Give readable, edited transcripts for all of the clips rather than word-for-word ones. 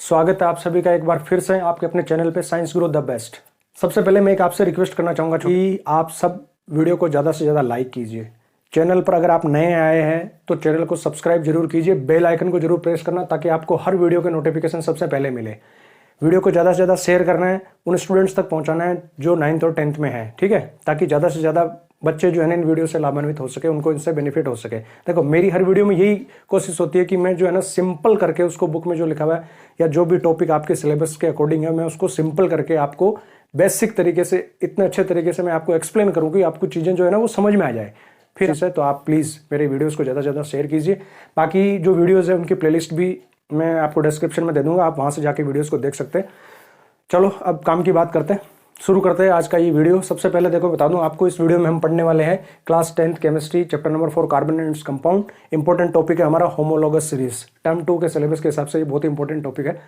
स्वागत है आप सभी का एक बार फिर से आपके अपने चैनल पे साइंस ग्रो द बेस्ट। सबसे पहले मैं एक आपसे रिक्वेस्ट करना चाहूँगा कि आप सब वीडियो को ज़्यादा से ज़्यादा लाइक कीजिए। चैनल पर अगर आप नए आए हैं तो चैनल को सब्सक्राइब जरूर कीजिए, बेल आइकन को जरूर प्रेस करना ताकि आपको हर वीडियो के नोटिफिकेशन सबसे पहले मिले। वीडियो को ज़्यादा से ज़्यादा शेयर करना है, उन स्टूडेंट्स तक पहुँचाना है जो 9th और 10th में है, ठीक है, ताकि ज़्यादा से ज़्यादा बच्चे जो है ना इन वीडियो से लाभान्वित हो सके, उनको इनसे बेनिफिट हो सके। देखो मेरी हर वीडियो में यही कोशिश होती है कि मैं जो है ना सिंपल करके उसको बुक में जो लिखा हुआ है या जो भी टॉपिक आपके सिलेबस के अकॉर्डिंग है मैं उसको सिंपल करके आपको बेसिक तरीके से इतने अच्छे तरीके से मैं आपको एक्सप्लेन करूँ कि आपको चीज़ें जो है ना वो समझ में आ जाए। फिर इसे तो आप प्लीज़ मेरे वीडियोज़ को ज़्यादा से ज़्यादा शेयर कीजिए। बाकी जो वीडियोज़ है उनकी प्लेलिस्ट भी मैं आपको डिस्क्रिप्शन में दे दूँगा, आप वहाँ से जाके वीडियोज़ को देख सकते हैं। चलो अब काम की बात करते हैं, शुरू करते हैं आज का ये वीडियो। सबसे पहले देखो बता दूं आपको, इस वीडियो में हम पढ़ने वाले हैं class 10th chemistry chapter number 4 carbon and its compound. Important topic है हमारा होमोलॉगस सीरीज। टर्म 2 के सिलेबस के हिसाब से ये बहुत इंपॉर्टेंट टॉपिक है।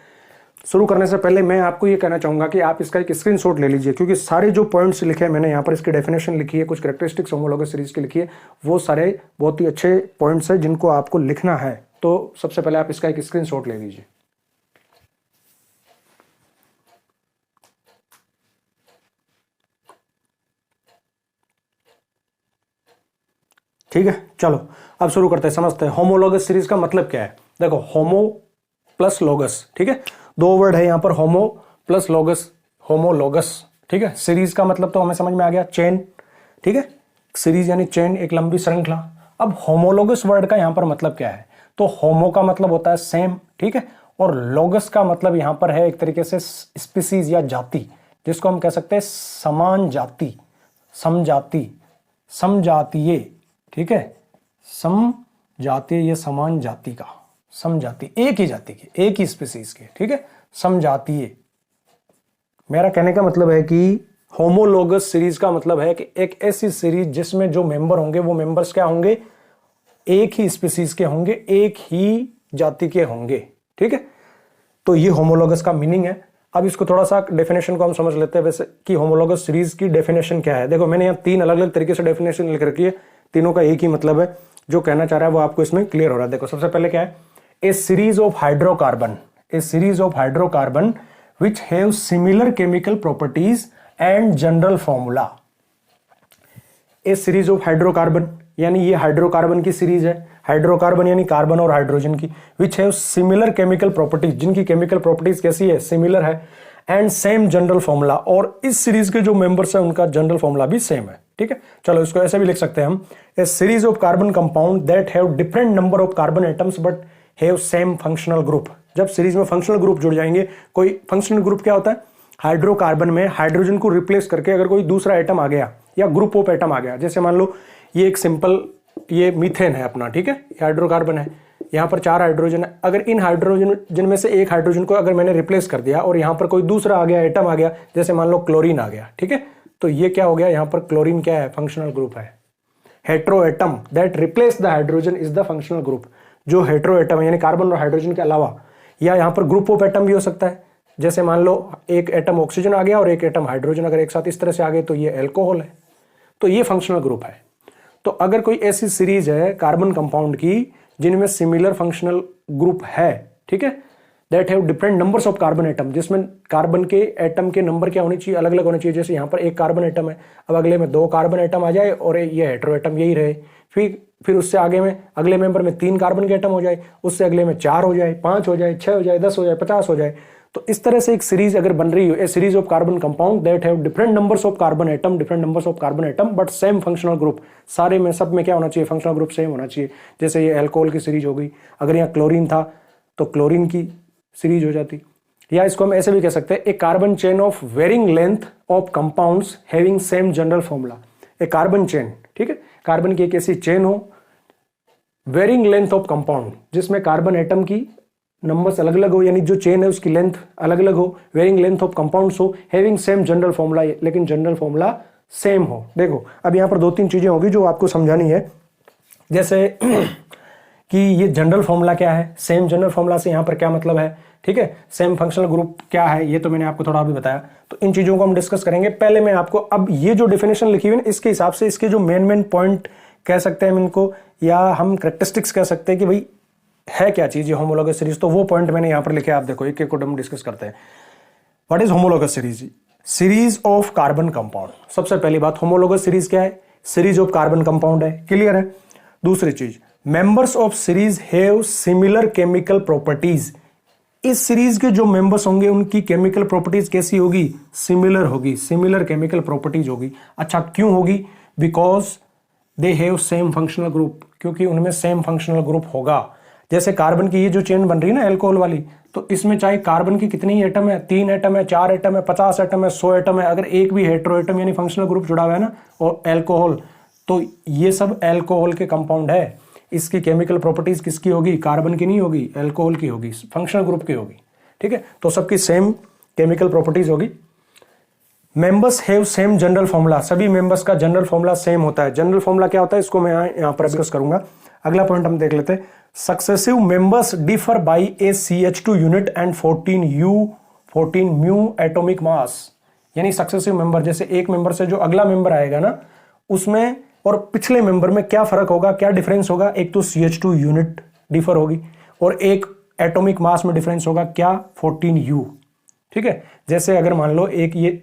शुरू करने से पहले मैं आपको ये कहना चाहूंगा कि आप इसका एक स्क्रीनशॉट ले लीजिए, क्योंकि सारे जो पॉइंट्स लिखे हैं मैंने यहाँ पर, इसकी डेफिनेशन लिखी है, कुछ कैरेक्टरिस्टिक्स होमोलॉगस सीरीज की लिखी है, वो सारे बहुत ही अच्छे पॉइंट्स हैं जिनको आपको लिखना है। तो सबसे पहले आप इसका एक स्क्रीनशॉट ले लीजिए। ठीक है, चलो अब शुरू करते हैं, समझते हैं होमोलॉगस सीरीज का मतलब क्या है। देखो होमो प्लस लॉगस, ठीक है, दो वर्ड है यहाँ पर, होमो प्लस लॉगस, होमोलॉगस, ठीक है। सीरीज का मतलब तो हमें समझ में आ गया, चेन, ठीक है, सीरीज यानी चेन, एक लंबी श्रृंखला। अब होमोलॉगस वर्ड का यहाँ पर मतलब क्या है, तो होमो का मतलब होता है सेम, ठीक है, और लॉगस का मतलब यहाँ पर है एक तरीके से स्पीसीज या जाति, जिसको हम कह सकते हैं समान जाति, समजाति, समजातीय, ठीक है, समजातीय या समान जाति का, समजाति एक ही जाति के, एक ही स्पीसीज के, ठीक है, समजातीय। मेरा कहने का मतलब है कि होमोलॉगस सीरीज का मतलब है कि एक ऐसी सीरीज जिसमें जो मेंबर होंगे वो मेंबर्स क्या होंगे, एक ही स्पीसीज के होंगे, एक ही जाति के होंगे, ठीक है। तो ये होमोलॉगस का मीनिंग है। अब इसको थोड़ा सा डेफिनेशन को हम समझ लेते हैं वैसे कि होमोलॉगस सीरीज की डेफिनेशन क्या है। देखो मैंने यहाँ 3 अलग अलग तरीके से डेफिनेशन लिख रखी है, तीनों का एक ही मतलब है, जो कहना चाह रहा है वो आपको इसमें क्लियर हो रहा है। देखो सबसे पहले क्या है, a series of hydrocarbon, a series of hydrocarbon which have similar chemical properties and general formula. A series of hydrocarbon यानी ये हाइड्रोकार्बन की सीरीज है, हाइड्रोकार्बन यानी कार्बन और हाइड्रोजन की, विच हैव सिमिलर केमिकल प्रॉपर्टीज, जिनकी केमिकल प्रॉपर्टीज कैसी है, सिमिलर है, एंड सेम जनरल फॉर्मूला, और इस सीरीज के जो मेंबर्स है उनका जनरल फॉर्मूला भी सेम है, ठीक है। चलो इसको ऐसे भी लिख सकते हैं हम, a series of carbon compound that have different number of carbon atoms but have same functional group. जब सीरीज में फंक्शनल ग्रुप जुड़ जाएंगे, कोई फंक्शनल ग्रुप क्या होता है, हाइड्रोकार्बन में हाइड्रोजन को रिप्लेस करके अगर कोई दूसरा एटम आ गया या ग्रुप ऑफ एटम आ गया, जैसे मान लो ये एक सिंपल ये मीथेन है अपना, ठीक है, हाइड्रोकार्बन है, यहाँ पर 4 हाइड्रोजन है, अगर इन हाइड्रोजन जिनमें से एक हाइड्रोजन को अगर मैंने रिप्लेस कर दिया और यहाँ पर कोई दूसरा आ गया, एटम आ गया, जैसे मान लो क्लोरीन आ गया, ठीक है, तो ये क्या हो गया, यहाँ पर क्लोरीन क्या है, फंक्शनल ग्रुप है। Hetero atom that replace the hydrogen is the functional group. जो हेट्रो एटम यानी कार्बन और हाइड्रोजन के अलावा, या यहाँ पर ग्रुप ऑफ एटम भी हो सकता है, जैसे मान लो एक एटम ऑक्सीजन आ गया और एक एटम हाइड्रोजन अगर एक साथ इस तरह से आ गए तो ये एल्कोहल है, तो ये फंक्शनल ग्रुप है। तो अगर कोई ऐसी सीरीज है कार्बन कंपाउंड की जिनमें सिमिलर फंक्शनल ग्रुप है, ठीक है, that have different numbers of carbon atom, जिसमें कार्बन के एटम के नंबर क्या होने चाहिए, अलग अलग होने चाहिए। जैसे यहाँ पर एक कार्बन एटम है, अब अगले में 2 कार्बन एटम आ जाए और ये हेट्रो एटम यही रहे, फिर उससे आगे में अगले मेंबर में 3 कार्बन के एटम हो जाए, उससे अगले में 4 हो जाए, 5 हो जाए, 6 हो जाए, 10 हो जाए, 50 हो जाए। तो इस तरह से एक सीरीज अगर बन रही हो, a series of carbon compound that have different numbers of carbon atom, different numbers of carbon atom but same functional group, सारे में सब में क्या होना चाहिए, फंक्शनल ग्रुप सेम होना चाहिए। जैसे ये अल्कोहल की सीरीज हो गई, अगर यहाँ क्लोरीन था तो क्लोरीन की सीरीज हो जाती, या इसको हम ऐसे भी कह सकते हैं, a carbon chain of varying length of compounds having same general formula. A carbon chain, ठीक है, कार्बन की एक ऐसी चेन हो, वेरिंग लेंथ ऑफ कंपाउंड, जिसमें कार्बन एटम की नंबर्स अलग अलग हो, यानी जो चेन है उसकी लेंथ अलग अलग हो, वेरिंग लेंथ ऑफ कंपाउंड्स हो, हैविंग सेम जनरल फॉर्मूला, लेकिन जनरल फॉर्मूला सेम हो। देखो अब यहाँ पर 2-3 चीजें होगी जो आपको समझानी है, जैसे कि ये जनरल फॉर्मूला क्या है, सेम जनरल फॉर्मूला से यहाँ पर क्या मतलब है, ठीक है, सेम फंक्शनल ग्रुप क्या है, ये तो मैंने आपको थोड़ा अभी बताया। तो इन चीजों को हम डिस्कस करेंगे। पहले मैं आपको अब ये जो डेफिनेशन लिखी हुई है इसके हिसाब से इसके जो मेन पॉइंट कह सकते हैं हम इनको, या हम कैरेक्टरिस्टिक्स कह सकते हैं कि भाई है क्या चीज ये होमोलोगस सीरीज, तो वो पॉइंट मैंने यहां पर लिखे, आप देखो एक एक को हम डिस्कस करते हैं। What is homologous series? Series of carbon compound. सबसे पहली बात, होमोलोगस सीरीज क्या है? सीरीज ऑफ कार्बन कंपाउंड है, क्लियर है। दूसरी चीज, members of series have similar chemical properties. इस सीरीज के जो मेंबर्स होंगे उनकी केमिकल प्रॉपर्टीज कैसी होगी? सिमिलर होगी, सिमिलर केमिकल प्रॉपर्टीज होगी। अच्छा, क्यों होगी? Because they have same functional group, क्योंकि उनमें सेम फंक्शनल ग्रुप होगा। जैसे कार्बन की ये जो चेन बन रही है ना एल्कोहल वाली, तो इसमें चाहे कार्बन की कितनी एटम है, 3 एटम है, 4 एटम है, 50 एटम है, 100 एटम है, अगर एक भी हेटेरो एटम यानी फंक्शनल ग्रुप जुड़ा हुआ है ना और एल्कोहल, तो ये सब एल्कोहल के कंपाउंड है। इसकी केमिकल प्रॉपर्टीज किसकी होगी? कार्बन की नहीं होगी, एल्कोहल की होगी, फंक्शनल ग्रुप की होगी, ठीक है। तो सबकी सेम केमिकल प्रॉपर्टीज होगी। Members have same general formula, सभी मेंबर्स का जनरल फॉर्मूला सेम होता है। जनरल फॉर्मूला क्या होता है इसको मैं यहां पर डिस्कस करूंगा। अगला पॉइंट हम देख लेते हैं, successive members differ by A CH2 unit and 14 mu atomic mass. यानी सक्सेसिव मेंबर, जैसे एक मेंबर से जो अगला मेंबर आएगा ना उसमें और पिछले मेंबर में क्या फर्क होगा, क्या डिफरेंस होगा? एक तो CH2 यूनिट डिफर होगी और एक एटॉमिक मास में डिफरेंस होगा, क्या? 14U, ठीक है। जैसे अगर मान लो एक ये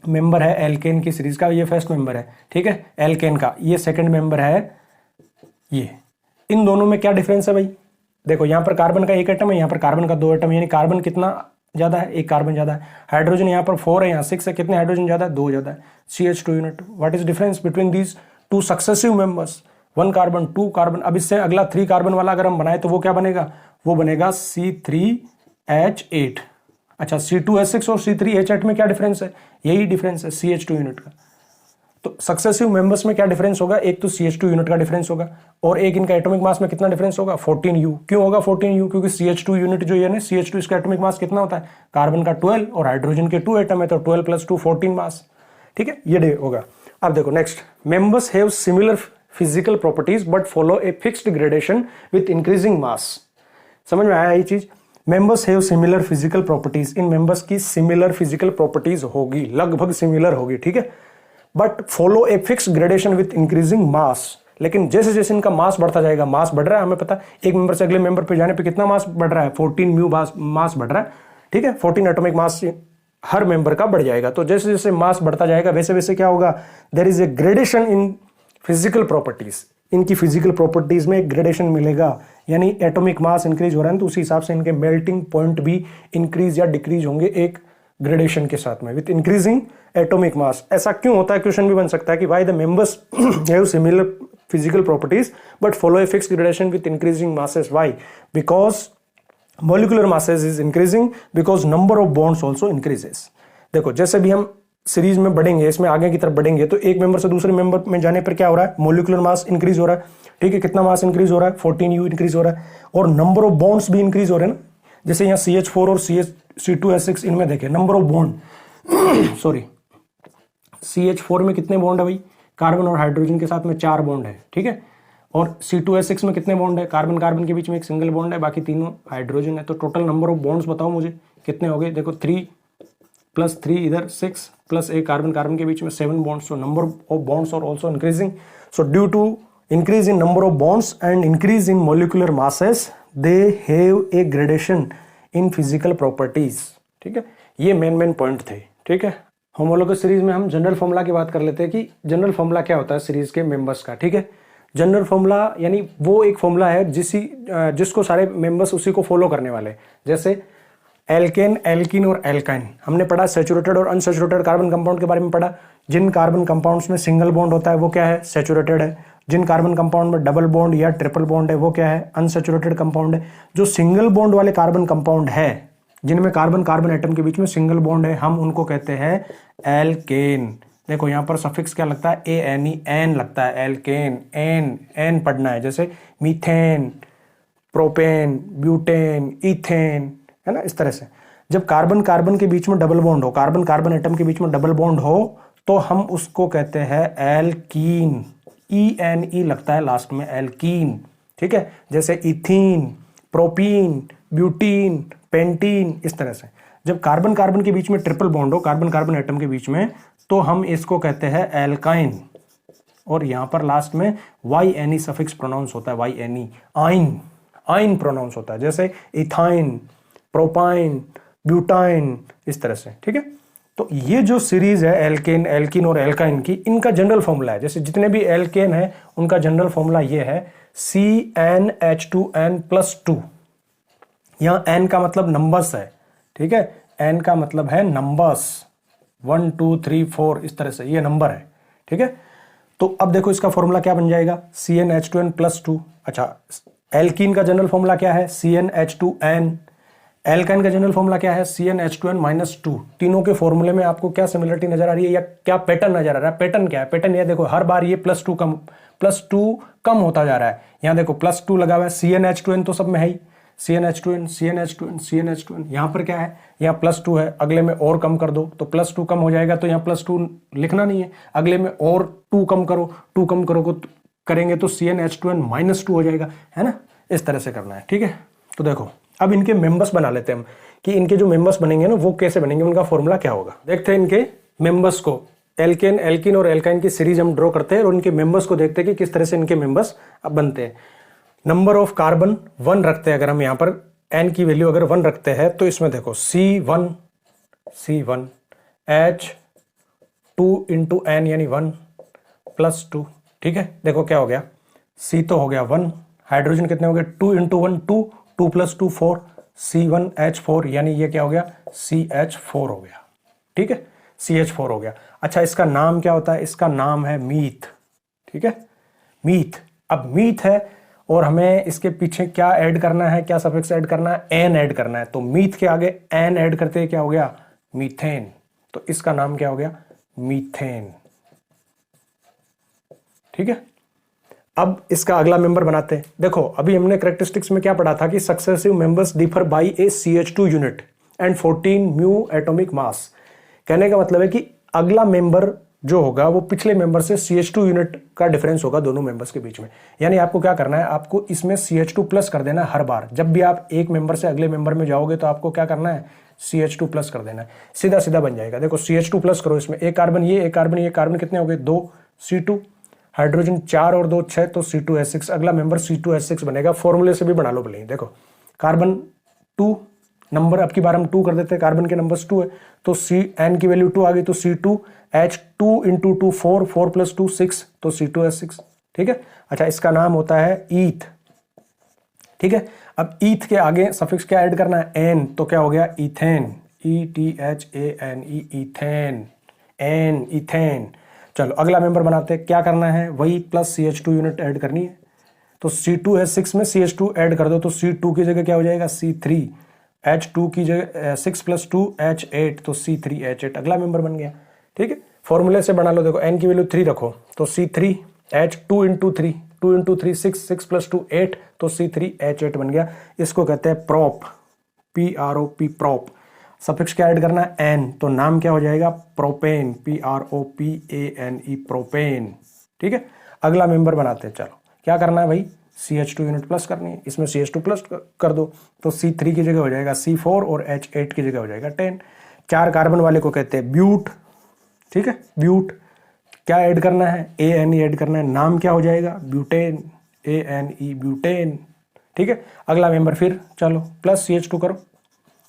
मेंबर है एल्केन की सीरीज का, ये फर्स्ट मेंबर है, ठीक है, एल्केन का, ये सेकंड मेंबर है ये, इन दोनों में क्या डिफरेंस है भाई? देखो यहां पर कार्बन का 1 एटम है, यहां पर कार्बन का 2 एटम, यानी कार्बन कितना ज्यादा है? 1 कार्बन ज्यादा है। हाइड्रोजन यहां पर 4 है, यहां 6 है, कितने हाइड्रोजन ज्यादा है? 2 ज्यादा है। CH2 unit. What is difference between these two successive members? 1 carbon, 2 carbon. अब इससे अगला 3 कार्बन वाला अगर हम बनाए तो वो क्या बनेगा? वो बनेगा C3H8। अच्छा, C2H6 और C3H8 में क्या डिफरेंस है? यही डिफरेंस है CH2 यूनिट का। तो सक्सेसिव मेंबर्स में क्या डिफरेंस होगा? एक तो CH2 यूनिट का डिफरेंस होगा और एक इनका एटॉमिक मास में कितना डिफरेंस होगा? 14U। क्यों होगा 14U? क्योंकि CH2 यूनिट जो है ना, CH2 इसका एटॉमिक मास कितना होता है? कार्बन का 12 और हाइड्रोजन के 2 एटम है, तो 12 + 2 14 मास, ठीक है, ये होगा। अब देखो next, members have similar physical properties but follow a fixed gradation with increasing mass. समझ में आया ये चीज? Members have similar physical properties, इन मेंबर्स की सिमिलर फिजिकल प्रॉपर्टीज होगी, लगभग सिमिलर होगी, ठीक है, but follow a fix gradation with increasing mass. लेकिन जैसे जैसे इनका मास बढ़ता जाएगा, मास बढ़ रहा है, हमें पता है एक मेंबर से अगले मेंबर पे जाने पे कितना मास बढ़ रहा है? 14 म्यू मास बढ़ रहा है, ठीक है, 14 एटॉमिक मास हर मेंबर का बढ़ जाएगा। तो जैसे जैसे मास बढ़ता जाएगा वैसे वैसे क्या होगा? There is a gradation in physical properties, इनकी फिजिकल प्रॉपर्टीज में एक ग्रेडेशन मिलेगा, यानी एटॉमिक मास इंक्रीज हो रहा है तो उसी हिसाब से इनके मेल्टिंग पॉइंट भी इंक्रीज या डिक्रीज होंगे एक ग्रेडेशन के साथ में, विथ इंक्रीजिंग एटॉमिक मास। ऐसा क्यों होता है? क्वेश्चन भी बन सकता है कि why the members have similar physical properties but follow a fixed gradation with increasing masses. Why? Because molecular masses is increasing, because number of bonds also increases. देखो जैसे भी हम सीरीज में बढ़ेंगे, इसमें आगे की तरफ बढ़ेंगे, तो एक मेंबर से दूसरे मेंबर में जाने पर क्या हो रहा है? मॉलिक्यूलर मास इंक्रीज हो रहा है, ठीक है, कितना मास इंक्रीज हो रहा है? 14U इंक्रीज हो रहा है, और नंबर ऑफ बॉन्ड्स भी इंक्रीज हो रहे हैं ना। जैसे यहाँ CH4 और C2H6 इनमें देखें number of bond sorry, CH4 में कितने बॉन्ड है भाई? कार्बन और हाइड्रोजन के साथ में 4 बॉन्ड है, ठीक है, और C2H6 में कितने बॉन्ड है? कार्बन कार्बन के बीच में एक सिंगल बॉन्ड है, बाकी तीनों हाइड्रोजन है। तो टोटल नंबर ऑफ बॉन्ड्स बताओ मुझे कितने हो गए? देखो 3 + 3 इधर 6 प्लस एक कार्बन कार्बन के बीच में 7 bonds. So number of bonds are also increasing. So due to increase in number of bonds and increase in molecular masses they have a gradation in physical properties, ठीक है। ये main point थे, ठीक है। Homologous series में हम general formula की बात कर लेते हैं कि जनरल फॉर्मूला क्या होता है सीरीज के मेंबर्स का, ठीक है। जनरल फॉर्मूला यानी वो एक फॉर्मूला है जिसको सारे मेंबर्स उसी को फॉलो करने वाले। जैसे एल्केन, एल्कीन और एल्काइन हमने पढ़ा, सैचुरेटेड और अनसैचुरेटेड कार्बन कंपाउंड के बारे में पढ़ा। जिन कार्बन कंपाउंड्स में सिंगल बॉन्ड होता है वो क्या है? सैचुरेटेड है। जिन कार्बन कंपाउंड में डबल बॉन्ड या ट्रिपल बॉन्ड है वो क्या है? अनसैचुरेटेड कंपाउंड है। जो सिंगल बॉन्ड वाले कार्बन कंपाउंड है, जिनमें कार्बन कार्बन एटम के बीच में सिंगल बॉन्ड है, हम उनको कहते हैं एल्केन। देखो यहाँ पर सफिक्स क्या लगता है? ANE, एन लगता है, एल्केन, एन पढ़ना है। जैसे मीथेन, प्रोपेन, ब्यूटेन, इथेन, है ना, इस तरह से। जब कार्बन कार्बन के बीच में डबल बॉन्ड हो, कार्बन कार्बन एटम के बीच में डबल बॉन्ड हो, तो हम उसको कहते हैं एल्कीन। ENE लगता है लास्ट में, एल्कीन, ठीक है। जैसे इथीन, प्रोपीन, ब्यूटीन, पेंटीन, इस तरह से। जब कार्बन कार्बन के बीच में ट्रिपल बॉन्ड हो, कार्बन कार्बन एटम के बीच में, तो हम इसको कहते हैं एल्काइन। और यहां पर लास्ट में YNE सफिक्स प्रोनाउंस होता है, YNE, आइन, आइन प्रोनाउंस होता है, जैसे इथाइन, प्रोपाइन, ब्यूटाइन, इस तरह से, ठीक है। तो ये जो सीरीज है एल्केन, एल्कीन और एल्काइन की, इनका जनरल फॉर्मूला है, जैसे जितने भी एल्केन है उनका जनरल फॉर्मूला ये है CnH2n+2। यहां n का मतलब नंबर्स है, ठीक है, n का मतलब है नंबर्स, 1 2 3 4 इस तरह से, ये नंबर है, ठीक है। तो अब देखो इसका फॉर्मूला क्या बन जाएगा, CnH2n+2। अच्छा, एल्कीन का जनरल फॉर्मूला क्या है, CnH2n। एल्काइन का जनरल फॉर्मूला क्या है, CnH2n-2। तीनों के फॉर्मूले में आपको क्या सिमिलरिटी नजर आ रही है या क्या पैटर्न नजर आ रहा है? पैटर्न क्या है? पैटर्न ये देखो, हर बार ये +2 कम होता जा रहा है। यहां देखो +2 लगा हुआ है, CnH2n तो सब में है ही, CnH2n, CnH2n, CnH2n। यहां पर क्या है, यहां +2 है, अगले में और कम कर दो तो +2 कम हो जाएगा, तो यहां +2 लिखना नहीं है, अगले में और 2 कम करो, 2 कम करेंगे तो CnH2n-2 हो जाएगा, है ना। इस तरह से करना है, ठीक है। तो देखो अब इनके मेंबर्स बना लेते हैं हम, कि इनके जो मेंबर्स बनेंगे ना वो कैसे बनेंगे, उनका फॉर्मूला क्या होगा। देखते हैं इनके मेंबर्स को, एल्केन, एल्कीन और एल्काइन की सीरीज हम ड्रॉ करते हैं और उनके मेंबर्स को देखते हैं कि किस तरह से इनके मेंबर्स अब बनते हैं। नंबर ऑफ कार्बन 1 रखते हैं, अगर हम यहाँ पर n की वैल्यू अगर 1 रखते हैं तो इसमें देखो C1 H2 इंटू n यानी 1 +2, ठीक है। देखो क्या हो गया, C तो हो गया 1, हाइड्रोजन कितने हो गए, 2 इंटू 1 2, 2 + 2 4, C1H4 यानी ये क्या हो गया, CH4 हो गया, ठीक है, CH4 हो गया। अच्छा, इसका नाम क्या होता है, इसका नाम है मीथ, ठीक है, मीथ। अब मीथ है और हमें इसके पीछे क्या ऐड करना है, क्या सफिक्स ऐड करना है, एन ऐड करना है। तो मीथ के आगे एन ऐड करते क्या हो गया, मीथेन। तो इसका नाम क्या हो गया, मीथेन, ठीक है। अब इसका अगला मेंबर बनाते हैं। देखो अभी हमने कैरेक्टरिस्टिक्स में क्या पढ़ा था कि successive members differ by A CH2 unit and 14 mu atomic mass. कहने का मतलब है कि अगला मेंबर जो होगा वो पिछले मेंबर से CH2 यूनिट का डिफरेंस होगा दोनों मेंबर्स के बीच में। यानी आपको क्या करना है, आपको इसमें CH2+ कर देना है हर बार। जब भी आप एक मेंबर से अगले मेंबर में जाओगे तो आपको क्या करना है, CH2+ कर देना है, सीधा सीधा बन जाएगा। देखो CH2+ करो, इसमें एक कार्बन, ये एक कार्बन, ये कार्बन कितने हो गए, 2 C2, हाइड्रोजन 4 और 2 6, तो C2H6, अगला मेंबर C2H6 बनेगा। फॉर्मूले से भी बना लो भले। देखो कार्बन 2 नंबर, अब की बार हम 2 कर देते हैं, कार्बन के नंबर्स 2 है तो n की वैल्यू 2 आ गई, तो C2H2 इंटू 2 4, 4 + 2 6, तो C2H6, ठीक है। अच्छा, इसका नाम होता है ईथ, ठीक है। अब ईथ के आगे सफिक्स क्या ऐड करना है, एन, तो क्या हो गया, ethane, ETHANE, ethane, ane, ethane. चलो अगला मेंबर बनाते हैं, क्या करना है, वही +CH2 यूनिट ऐड करनी है। तो C2H6 में CH2 ऐड कर दो, तो C2 की जगह क्या हो जाएगा, C3, H2 की जगह 6 + 2 H8, तो C3H8 अगला मेंबर बन गया, ठीक है। फॉर्मूले से बना लो। देखो n की वैल्यू 3 रखो, तो C3H2 इंटू 3, 2 इंटू 3 6, 6 + 2 8, तो C3H8 बन गया। इसको कहते हैं प्रोप, PROP, प्रोप। सफिक्स क्या ऐड करना है, एन, तो नाम क्या हो जाएगा, प्रोपेन, PROPANE, प्रोपेन, ठीक है। अगला मेंबर बनाते हैं। चलो क्या करना है भाई, CH2 यूनिट प्लस करनी है, इसमें CH2+ कर दो, तो C3 की जगह हो जाएगा C4 और H8 की जगह हो जाएगा 10। 4 कार्बन वाले को कहते हैं ब्यूट, ठीक है, ब्यूट। क्या ऐड करना है, ANE ऐड करना है, नाम क्या हो जाएगा, ब्यूटेन, ANE, ब्यूटेन, ठीक है। अगला मेंबर फिर चलो +CH2 करो,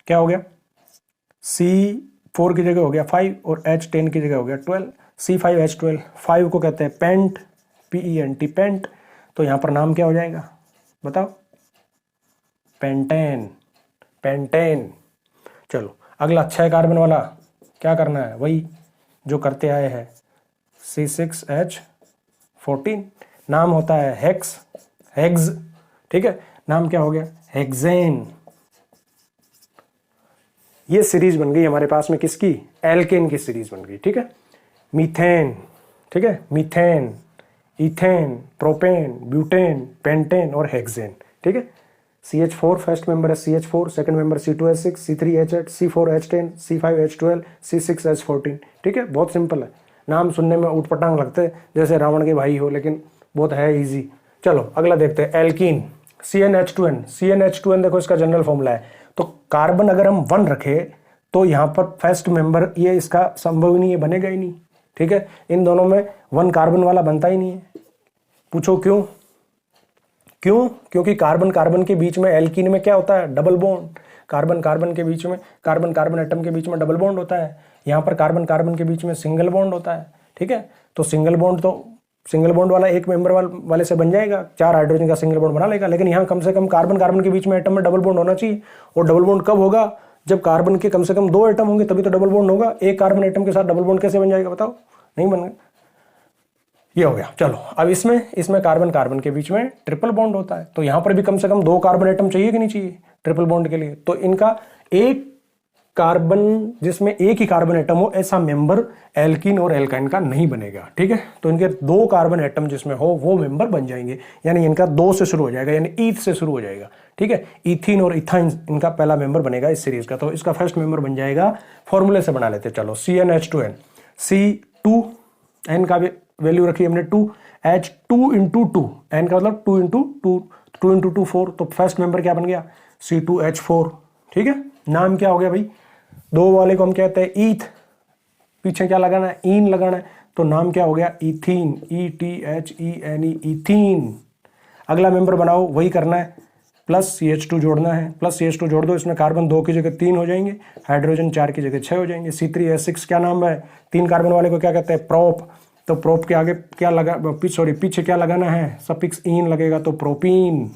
क्या हो गया, C4 की जगह हो गया 5 और H10 की जगह हो गया 12, C5H12। 5 को कहते हैं पेंट, PENT, पेंट। तो यहां पर नाम क्या हो जाएगा, बताओ, पेंटेन, पेंटेन। चलो अगला 6 कार्बन वाला क्या करना है, वही जो करते आए हैं, C6H14, नाम होता है हेक्स, हेक्स, ठीक है। नाम क्या हो गया, हेक्सेन। ये सीरीज बन गई हमारे पास में किसकी, एल्केन की सीरीज बन गई, ठीक है। मीथेन, ठीक है, methane, ethane, propane, butane, pentane और हेक्सेन, ठीक है। CH4 फर्स्ट मेंबर है CH4, second member C2H6, C3H8, C4H10, C5H12, C6H14, ठीक है। बहुत सिंपल है, नाम सुनने में उटपटांग लगते हैं जैसे रावण के भाई हो, लेकिन बहुत है इजी। चलो अगला देखते हैं, एल्कीन, CnH2n। CnH2n देखो इसका जनरल फॉर्मूला है, तो कार्बन अगर हम 1 रखे तो यहाँ पर फर्स्ट मेंबर ये इसका संभव ही नहीं है, बनेगा ही नहीं, ठीक है। इन दोनों में 1 कार्बन वाला बनता ही नहीं है। पूछो क्यों, क्यों? क्योंकि कार्बन कार्बन के बीच में एल्कीन में क्या होता है? Double bond. कार्बन कार्बन के बीच में, कार्बन कार्बन एटम के बीच में डबल बॉन्ड होता है। यहाँ पर कार्बन कार्बन के बीच में सिंगल बॉन्ड होता है। ठीक है, तो सिंगल बॉन्ड वाला एक मेंबर वाले से बन जाएगा, 4 हाइड्रोजन का सिंगल बॉन्ड बना लेगा। लेकिन यहाँ कम से कम कार्बन कार्बन के बीच में एटम में डबल बॉन्ड होना चाहिए। और डबल बॉन्ड कब होगा? जब कार्बन के कम से कम 2 एटम होंगे तभी तो डबल बॉन्ड होगा। एक कार्बन एटम के साथ डबल बॉन्ड कैसे बन जाएगा बताओ? नहीं बन। ये हो गया। चलो अब इसमें कार्बन कार्बन के बीच में ट्रिपल बॉन्ड होता है, तो यहां पर भी कम से कम 2 कार्बन एटम चाहिए कि नहीं चाहिए ट्रिपल बॉन्ड के लिए? तो इनका एक कार्बन जिसमें एक ही कार्बन एटम हो ऐसा मेंबर एल्कीन और एल्काइन का नहीं बनेगा। ठीक है, तो इनके 2 कार्बन एटम जिसमें हो वो मेंबर बन जाएंगे, यानी इनका 2 से शुरू हो जाएगा, यानी ईथ से शुरू हो जाएगा। ठीक है, इथीन और इथाइन इनका पहला मेंबर बनेगा इस सीरीज का। तो इसका फर्स्ट मेंबर बन जाएगा, फॉर्मूले से बना लेते चलो, CnH2n। C2n का वैल्यू रखी हमने 2, H2 इंटू 2, n का मतलब 2 इंटू 2 4, तो फर्स्ट मेंबर क्या बन गया? C2H4। ठीक है, नाम क्या हो गया भाई? 2 वाले को हम कहते हैं ईथ, पीछे क्या लगाना है? ईन लगाना है, तो नाम क्या हो गया? Ethene, ETHENE, ethene. अगला मेंबर बनाओ, वही करना है, प्लस CH2 जोड़ना है, प्लस CH2 जोड़ दो, इसमें कार्बन 2 की जगह 3 हो जाएंगे, हाइड्रोजन 4 की जगह 6 हो जाएंगे। C3H6 क्या नाम है? 3 कार्बन वाले को क्या कहते हैं? प्रोप। तो प्रोप के आगे क्या लगा, पीछे क्या लगाना है? सफिक्स ईन लगेगा, तो प्रोपीन।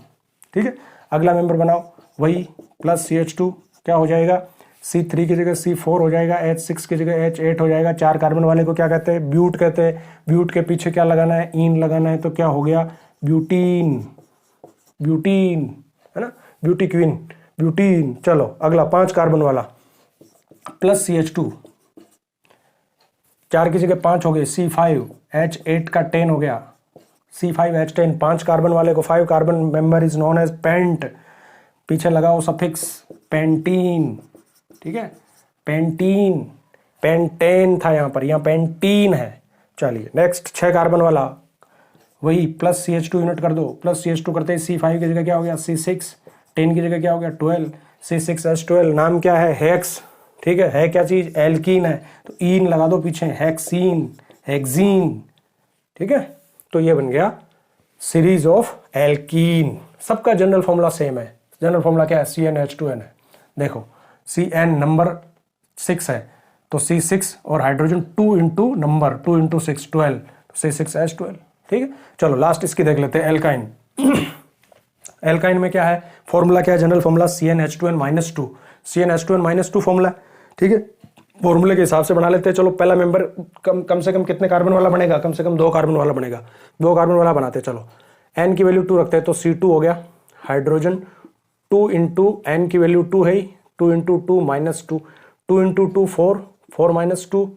ठीक है, अगला मेंबर बनाओ, वही प्लस CH2 क्या हो जाएगा? C3 की जगह C4 हो जाएगा, H6 की जगह H8 हो जाएगा। 4 कार्बन वाले को क्या कहते हैं? ब्यूट कहते हैं। ब्यूट के पीछे क्या लगाना है? ईन लगाना है, तो क्या हो गया? ब्यूटीन। ब्यूटीन है ना, ब्यूटी क्वीन, ब्यूटीन। चलो अगला 5 कार्बन वाला, प्लस CH2, 4 की जगह 5 हो गए, C5H8 का 10 हो गया, C5H10। 5 कार्बन वाले को 5 carbon member is known as pent, पीछे लगाओ सफिक्स पेंटीन। ठीक है, पेंटीन, पेंटेन था यहाँ पर, यहाँ पेंटीन है। चलिए नेक्स्ट 6 कार्बन वाला, वही प्लस CH2 यूनिट कर दो, प्लस CH2 करते ही C5 की जगह क्या हो गया? C6, 10 की जगह क्या हो गया? 12, C6H12। नाम क्या है? हेक्स। ठीक है क्या चीज? एल्कीन है, तो ईन लगा दो पीछे, हेक्सीन, हेक्सीन। ठीक है, तो ये बन गया सीरीज ऑफ एल्कीन। सबका जनरल फॉर्मूला सेम है। जनरल फॉर्मूला क्या है? CnH2n है। देखो Cn नंबर 6 है, तो C6 और hydrogen 2 into number 2 into 6 12, C6H12। ठीक है, चलो लास्ट इसकी देख लेते हैं, एल्काइन। एल्काइन में क्या है? फॉर्मूला क्या है? General formula CnH2n-2, CnH2n-2 formula. ठीक है, फॉर्मूले के हिसाब से बना लेते हैं। चलो पहला मेंबर कम से कम कितने कार्बन वाला बनेगा? कम से कम 2 कार्बन वाला बनेगा। 2 कार्बन वाला बनाते हैं। चलो n की वैल्यू 2 रखते हैं, तो C2 हो गया, हाइड्रोजन 2 इंटू n की वैल्यू 2 है, 2 इंटू 2 -2, 2 इंटू 2 4, 4 -2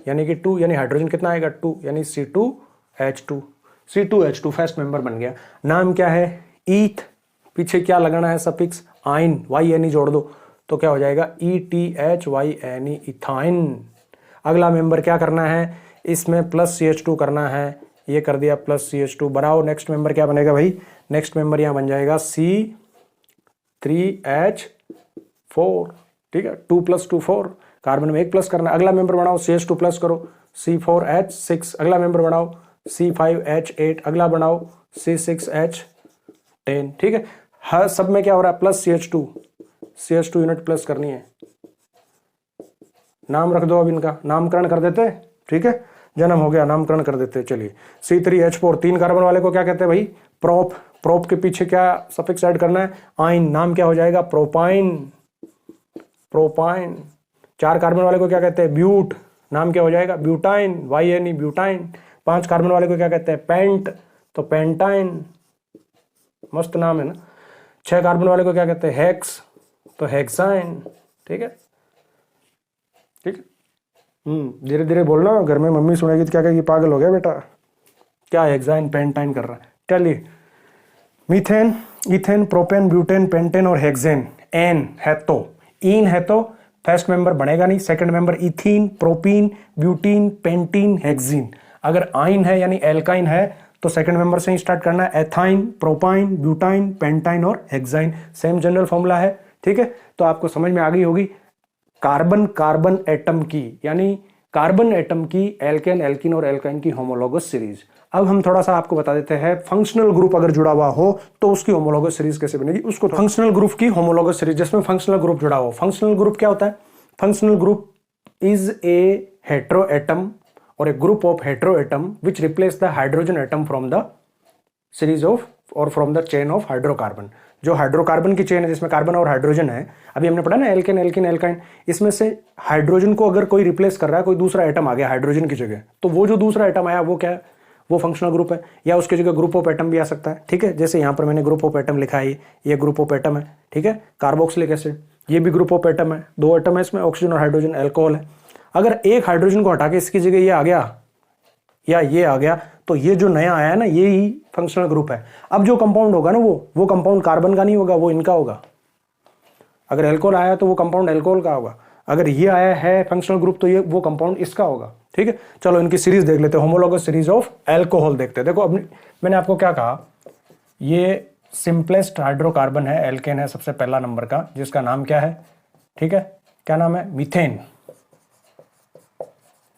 यानी कि 2, यानी हाइड्रोजन कितना आएगा? 2, यानी C2H2। C2H2 फर्स्ट मेंबर बन गया। नाम क्या है? ईथ, पीछे क्या लगाना है? सफिक्स आइन, YNE जोड़ दो, तो क्या हो जाएगा? ETHYNE, ethyne. अगला मेंबर क्या करना है? इसमें प्लस CH2 करना है, ये कर दिया प्लस CH2। बनाओ नेक्स्ट मेंबर क्या बनेगा भाई? नेक्स्ट मेंबर यहाँ बन जाएगा C3H4। ठीक है, 2 + 2 4, कार्बन में 1 प्लस करना है। अगला मेंबर बनाओ, CH2 प्लस करो, C4H6। अगला मेंबर बनाओ, C5H8। अगला बनाओ, C6H10। ठीक है, हर सब में क्या हो रहा है? प्लस CH2 यूनिट प्लस करनी है। नाम रख दो, अब इनका नामकरण कर देते हैं। ठीक है, जन्म हो गया, नामकरण कर देते हैं। चलिए C3H4, 3 कार्बन वाले को क्या कहते हैं भाई? प्रोप। प्रोप के पीछे क्या सफिक्स ऐड करना है? आइन। नाम क्या हो जाएगा? Propyne, propyne. 4 कार्बन वाले को क्या कहते हैं? ब्यूट। नाम क्या हो जाएगा? Butyne, YNE, butyne. 5 कार्बन वाले को क्या कहते हैं? पेंट, तो पेंटाइन। मस्त नाम है ना। 6 कार्बन वाले को क्या कहते हैं? हेक्स, तो हेक्साइन। ठीक है, ठीक है। धीरे धीरे बोलना, घर में मम्मी सुनेगी तो क्या कहेगी? पागल हो गया बेटा, क्या हेक्साइन पेंटाइन कर रहा है। चलिए, methane, ethane, propane, butane, pentane और हेक्सेन। एन है तो, ईन है तो फर्स्ट मेंबर बनेगा नहीं। Second member ethene, propene, butene, pentene, hexene. अगर आइन है यानी एल्काइन है तो सेकंड मेंबर से ही स्टार्ट करना है। एथाइन, प्रोपाइन, ब्यूटाइन, पेंटाइन और हेक्साइन। सेम जनरल फॉर्मूला है। ठीक है, तो आपको समझ में आ गई होगी कार्बन कार्बन एटम की, यानी कार्बन एटम की एल्केन, एल्कीन और एल्काइन की होमोलॉगस सीरीज। अब हम थोड़ा सा आपको बता देते हैं फंक्शनल ग्रुप अगर जुड़ा हुआ हो तो उसकी होमोलॉगस सीरीज कैसे बनेगी उसको। फंक्शनल ग्रुप की होमोलॉगस सीरीज जिसमें फंक्शनल ग्रुप जुड़ा हो। फंक्शनल ग्रुप क्या होता है? Functional group is a hetero atom और a group of hetero atom which replace the hydrogen atom from the series of और from the chain of hydrocarbon. जो hydrocarbon की चेन है जिसमें कार्बन और हाइड्रोजन है, अभी हमने पढ़ा ना एल्केन, एल्कीन, एल्काइन, इसमें से हाइड्रोजन को अगर कोई रिप्लेस कर रहा है, कोई दूसरा एटम आ गया हाइड्रोजन की जगह, तो वो जो दूसरा एटम आया वो क्या है? वो फंक्शनल ग्रुप है। या उसकी जगह ग्रुप ऑफ एटम भी आ सकता है, ठीक है। जैसे यहाँ पर मैंने ग्रुप ऑफ एटम लिखा है, ये ग्रुप ऑफ एटम है, ठीक है। कार्बोक्सिलिक एसिड ये भी ग्रुप ऑफ एटम है, 2 एटम है इसमें, ऑक्सीजन और हाइड्रोजन, अल्कोहल है। अगर एक हाइड्रोजन को हटा के इसकी जगह ये आ गया या ये आ गया, तो ये जो नया आया है ना, ये ही फंक्शनल ग्रुप है। अब जो कंपाउंड होगा ना वो कंपाउंड कार्बन का नहीं होगा, वो इनका होगा। अगर एल्कोहल आया तो वो कंपाउंड एल्कोहल का होगा। अगर ये आया है फंक्शनल ग्रुप तो ये वो कंपाउंड इसका होगा, ठीक है। चलो इनकी सीरीज देख लेते हैं, होमोलॉगस सीरीज ऑफ अल्कोहल देखते हैं। देखो अब मैंने आपको क्या कहा, ये सिंपलेस्ट हाइड्रोकार्बन है, एल्केन है सबसे पहला नंबर का, जिसका नाम क्या है, ठीक है, क्या नाम है? मीथेन।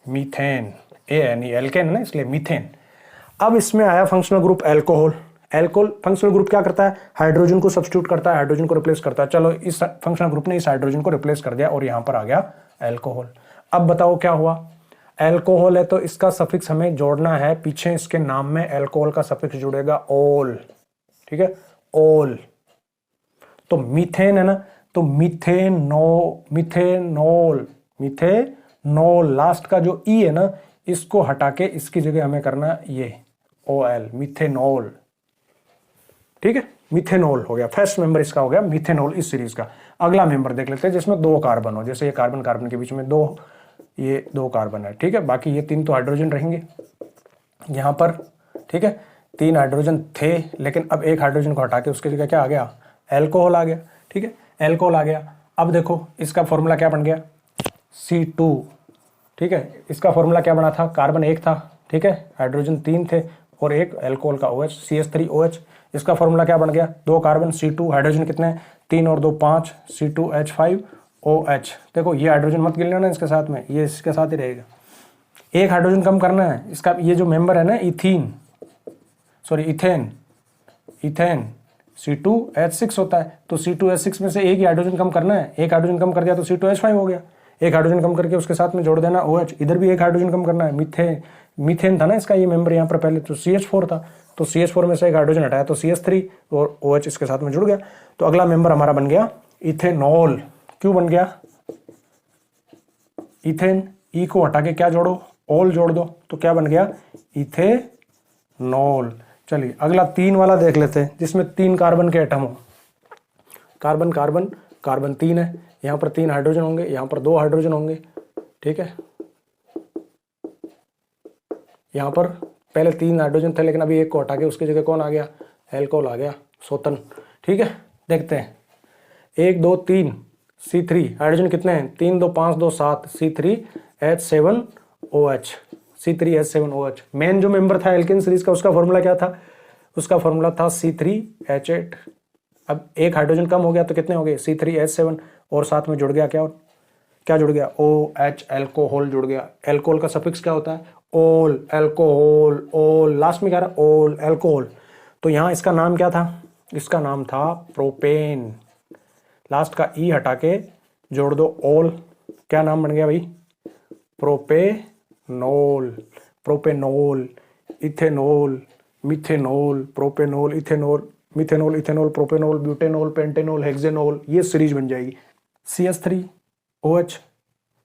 मीथेन, ए यानी एल्केन है ना, इसलिए मीथेन। अब इसमें आया functional group alcohol. Alcohol functional group क्या करता है? हाइड्रोजन को सब्स्टिट्यूट करता है, हाइड्रोजन को रिप्लेस करता है। चलो इस फंक्शनल ग्रुप ने इस हाइड्रोजन को रिप्लेस कर दिया और यहां पर आ गया अल्कोहल। अब बताओ क्या हुआ? अल्कोहल है तो इसका सफिक्स हमें जोड़ना है, पीछे इसके नाम में अल्कोहल का सफिक्स जुड़ेगा ओल, ठीक है, ओल। तो मीथेन है ना, तो मिथेनोल लास्ट का जो ई है ना, इसको हटा के इसकी जगह हमें करना ये OL, मिथेनोल, ठीक है। मिथेनोल हो गया, फर्स्ट मेंबर इसका हो गया मिथेनोल इस सीरीज का। अगला मेंबर देख लेते हैं जिसमें 2 कार्बन हो, जैसे ये कार्बन कार्बन के बीच में ये 2 कार्बन है, ठीक है। बाकी ये 3 तो हाइड्रोजन रहेंगे यहां पर, ठीक है। 3 हाइड्रोजन थे, लेकिन अब एक हाइड्रोजन को हटा के उसकी जगह क्या आ गया? अल्कोहल आ गया, ठीक है, अल्कोहल आ गया। अब देखो इसका फॉर्मूला क्या बन गया? C2, ठीक है। इसका फॉर्मूला क्या बना था? कार्बन 1 था, ठीक है, हाइड्रोजन 3 थे और एक अल्कोहल का OH, CH3OH। इसका फॉर्मूला क्या बन गया? 2 कार्बन C2, हाइड्रोजन कितने? 3 और 2 5, C2H5OH। देखो ये हाइड्रोजन मत गिन लेना इसके साथ में, ये इसके साथ ही रहेगा। एक हाइड्रोजन कम करना है इसका, ये जो मेंबर है ना इथेन C2H6 होता है, तो C2H6 में से एक ही हाइड्रोजन कम करना है। एक हाइड्रोजन कम कर दिया तो C2H5 हो गया। एक हाइड्रोजन कम करके उसके साथ में जोड़ देना OH, इधर भी एक हाइड्रोजन कम करना है। मीथेन था ना इसका ये मेंबर यहाँ पर पहले, तो CH4 था, तो CH4 में से एक हाइड्रोजन हटाया तो CH3 और OH इसके साथ में जुड़ गया। तो अगला मेंबर हमारा बन गया इथेनॉल। क्यों बन गया? इथेन, ई को हटा के क्या जोड़ो? ऑल जोड़ दो, तो क्या बन गया? इथेनॉल। चलिए अगला 3 वाला देख लेते हैं, जिसमें 3 कार्बन के एटम हो। कार्बन कार्बन कार्बन 3 है, यहाँ पर 3 हाइड्रोजन होंगे, यहाँ पर 2 हाइड्रोजन होंगे, ठीक है। यहाँ पर पहले 3 हाइड्रोजन थे, लेकिन अभी एक को हटा के उसकी जगह कौन आ गया? अल्कोहल आ गया, सोतन, ठीक है। देखते हैं 1 2 3 C3, हाइड्रोजन कितने हैं? 3 2 5 2 7, C3H7OH, C3H7OH। मेन जो मेंबर था एल्केन सीरीज का, उसका फॉर्मूला क्या था? उसका फॉर्मूला था C3H8। अब एक हाइड्रोजन कम हो गया तो कितने हो गए? C3H7 और साथ में जुड़ गया क्या जुड़ गया? OH, अल्कोहल जुड़ गया। अल्कोहल का सफिक्स क्या होता है? ओल, अल्कोहल, ओल, लास्ट में क्या रहा? ओल, अल्कोहल। तो यहाँ इसका नाम क्या था? इसका नाम था प्रोपेन। लास्ट का ई हटा के जोड़ दो ओल, क्या नाम बन गया भाई? Propanol. Propanol, ethanol, methanol, propanol, ethanol, methanol, ethanol, propanol, butanol, pentanol, hexanol, ये सीरीज बन जाएगी। CH3OH,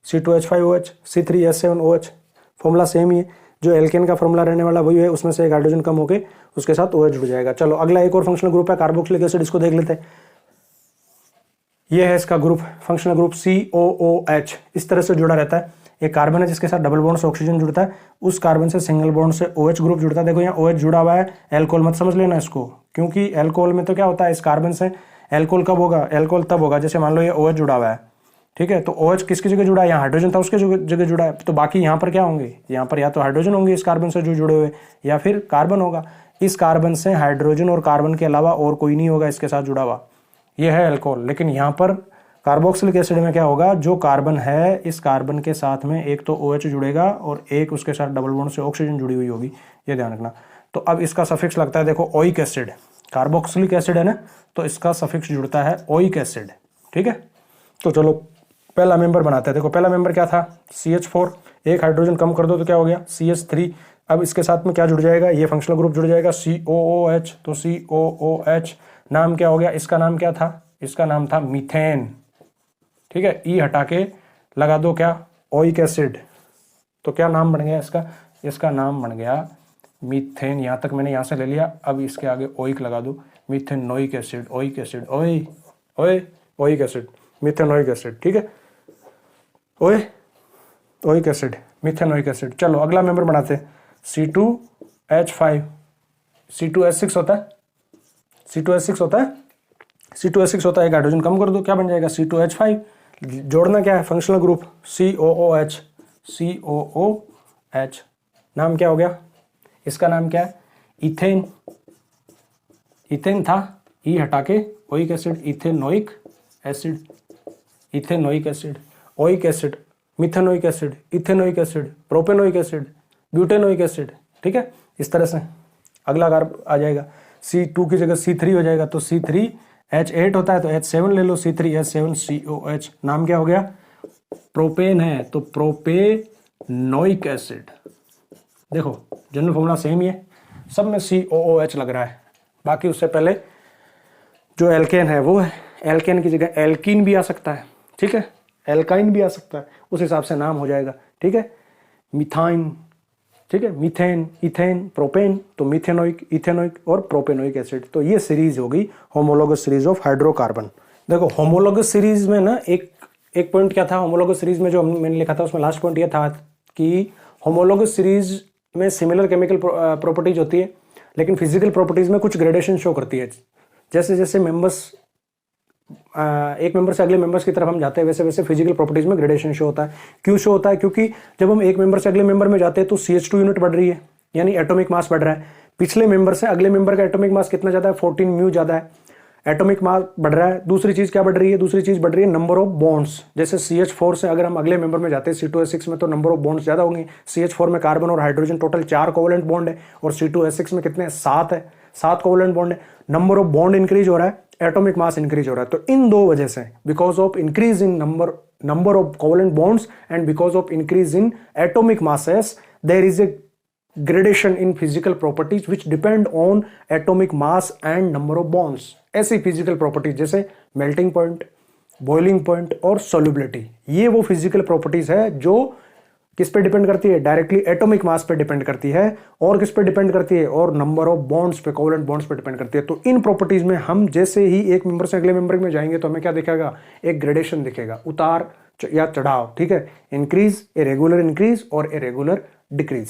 C2H5OH, C3H7OH, formula same ही है, जो एल्केन का फॉर्मूला रहने वाला वही है, उसमें से एक हाइड्रोजन कम होके उसके साथ OH जुड़ जाएगा। चलो अगला एक और फंक्शनल ग्रुप है कार्बोक्सिलिक एसिड, इसको देख लेते हैं। ये है इसका ग्रुप, फंक्शनल ग्रुप COOH, इस तरह से जुड़ा रहता है। एक कार्बन है जिसके साथ डबल बॉन्ड से ऑक्सीजन जुड़ता है, उस कार्बन से सिंगल बॉन्ड से OH ग्रुप जुड़ता है। देखो यहाँ OH जुड़ा हुआ है, अल्कोहल मत समझ लेना इसको, क्योंकि अल्कोहल में तो क्या होता है, इस कार्बन से अल्कोहल कब होगा? अल्कोहल तब होगा जैसे मान लो ये OH जुड़ा हुआ है, ठीक है। तो OH किसकी जगह जुड़ा है? यहाँ हाइड्रोजन था उसके जगह जुड़ा है, तो बाकी यहाँ पर क्या होंगे? यहाँ पर या तो हाइड्रोजन होंगे इस कार्बन से जो जुड़े हुए, या फिर कार्बन होगा। इस कार्बन से हाइड्रोजन और कार्बन के अलावा और कोई नहीं होगा इसके साथ जुड़ा हुआ, ये है अल्कोहल। लेकिन यहाँ पर कार्बोक्सिलिक एसिड में क्या होगा, जो कार्बन है इस कार्बन के साथ में एक तो OH जुड़ेगा और एक उसके साथ डबल बॉन्ड से ऑक्सीजन जुड़ी हुई होगी, ये ध्यान रखना। तो अब इसका सफिक्स लगता है, देखो ओइक एसिड, कार्बोक्सिलिक एसिड है ना, तो इसका सफिक्स जुड़ता है ओइक एसिड, ठीक है। तो चलो पहला मेंबर बनाते हैं। देखो पहला मेंबर क्या था, CH4, एक हाइड्रोजन कम कर दो तो क्या हो गया CH3। अब इसके साथ में क्या जुड़ जाएगा, ये फंक्शनल ग्रुप जुड़ जाएगा COOH, तो COOH नाम क्या हो गया, इसका नाम क्या था, इसका नाम था मीथेन, ठीक है। ई हटा के लगा दो क्या, ओइक एसिड, तो क्या नाम बन गया इसका, इसका नाम बन गया मीथेन। यहाँ तक मैंने यहाँ से ले लिया, अब इसके आगे ओइक लगा दो, मीथेनोइक एसिड, ओइक एसिड, ओए ओए ओइक एसिड, मीथेनोइक एसिड, ठीक है, ओए ओइक एसिड, मीथेनोइक एसिड। चलो अगला मेंबर बनाते हैं, C2H5, C2H6 होता है, C2H6 होता है, C2H6 होता है, एक हाइड्रोजन कम कर दो, क्या बन जाएगा C2H5। जोड़ना क्या है, फंक्शनल ग्रुप COOH, COOH, नाम क्या हो गया, इसका नाम क्या है इथेन, इथेन था, ई हटा के oic acid, ethanoic acid, ethanoic acid, oic acid, methanoic acid, ethanoic acid, propanoic acid, butanoic acid, ठीक है। इस तरह से अगला कार्ब आ जाएगा, C2 की जगह C3 हो जाएगा, तो C3H8 होता है तो H7 ले लो, C3H7COH, नाम क्या हो गया, प्रोपेन है तो प्रोपेनोइक एसिड। देखो जनरल फॉर्मूला सेम ही है, सब में COOH लग रहा है, बाकी उससे पहले जो एल्केन है वो है, एल्केन की जगह एल्कीन भी आ सकता है, ठीक है, एल्काइन भी आ सकता है, उस हिसाब से नाम हो जाएगा, ठीक है। मिथाइन, ठीक है, मीथेन, इथेन, प्रोपेन, तो मिथेनोइक, इथेनोइक और प्रोपेनोइक एसिड। तो ये सीरीज होगी होमोलोगस सीरीज ऑफ हाइड्रोकार्बन। देखो होमोलोगस सीरीज में ना एक पॉइंट क्या था, होमोलोगस सीरीज में जो मैंने लिखा था उसमें लास्ट पॉइंट ये था कि होमोलोगस सीरीज में सिमिलर केमिकल प्रॉपर्टीज होती है, लेकिन फिजिकल प्रॉपर्टीज में कुछ ग्रेडेशन शो करती है। जैसे जैसे मेंबर्स एक मेंबर से अगले मेंबर्स की तरफ हम जाते हैं, वैसे वैसे फिजिकल प्रॉपर्टीज में ग्रेडेशन शो होता है। क्यों शो होता है, क्योंकि जब हम एक मेंबर से अगले मेंबर में जाते हैं तो CH2 यूनिट बढ़ रही है, यानी एटॉमिक मास बढ़ रहा है। पिछले मेंबर से अगले मेंबर का एटॉमिक मास कितना ज्यादा है, 14 म्यू ज्यादा है, एटॉमिक मास बढ़ रहा है। दूसरी चीज क्या बढ़ रही है, दूसरी चीज बढ़ रही है नंबर ऑफ बॉन्ड्स। जैसे CH4 से अगर हम अगले मेंबर में जाते हैं C2H6 में, तो नंबर ऑफ बॉन्ड्स ज्यादा होंगे। CH4 में कार्बन और हाइड्रोजन टोटल 4 कोवलेंट बॉन्ड है, और C2H6 में कितने 7 है, 7 कोवलेंट बॉन्ड है। नंबर ऑफ बॉन्ड इंक्रीज हो रहा है, एटॉमिक मास इंक्रीज हो रहा है। तो इन दो वजह से, because of increase in number of covalent bonds and because of increase in atomic masses, there is a gradation in physical properties which depend on atomic mass and number of bonds। ऐसी physical properties जैसे melting point, boiling point और solubility, ये वो physical properties है जो किस पे depend करती है, डायरेक्टली एटॉमिक मास पे डिपेंड करती है, और किस पे डिपेंड करती है, और नंबर ऑफ बॉन्ड्स पे, कोवलेंट बॉन्ड्स पे डिपेंड करती है। तो इन प्रॉपर्टीज में हम जैसे ही एक मेंबर से अगले मेंबर में जाएंगे तो हमें क्या दिखेगा, एक ग्रेडेशन दिखेगा, उतार या चढ़ाव, ठीक है, इंक्रीज, ए रेगुलर इंक्रीज और ए रेगुलर डिक्रीज।